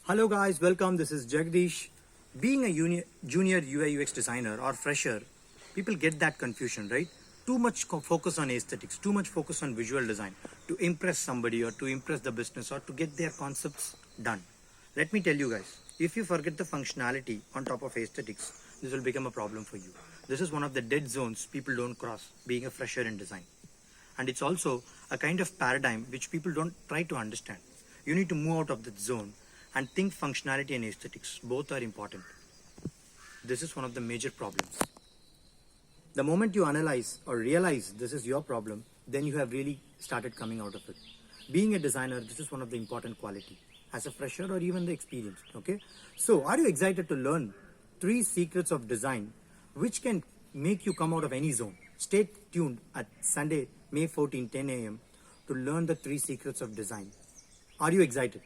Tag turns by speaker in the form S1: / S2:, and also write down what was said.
S1: Hello guys, welcome. This is Jagdish. Being a junior UIUX designer or fresher, people get that confusion, right? Too much focus on aesthetics, too much focus on visual design to impress somebody or to impress the business or to get their concepts done. Let me tell you guys, if you forget the functionality on top of aesthetics, this will become a problem for you. This is one of the dead zones people don't cross being a fresher in design. And it's also a kind of paradigm which people don't try to understand. You need to move out of that zone and think functionality and aesthetics. Both are important. This is one of the major problems. The moment you analyze or realize this is your problem, then you have really started coming out of it. Being a designer, this is one of the important quality as a fresher or even the experienced. Okay. So are you excited to learn 3 secrets of design which can make you come out of any zone? Stay tuned at Sunday, May 14, 10 a.m. to learn the 3 secrets of design. Are you excited?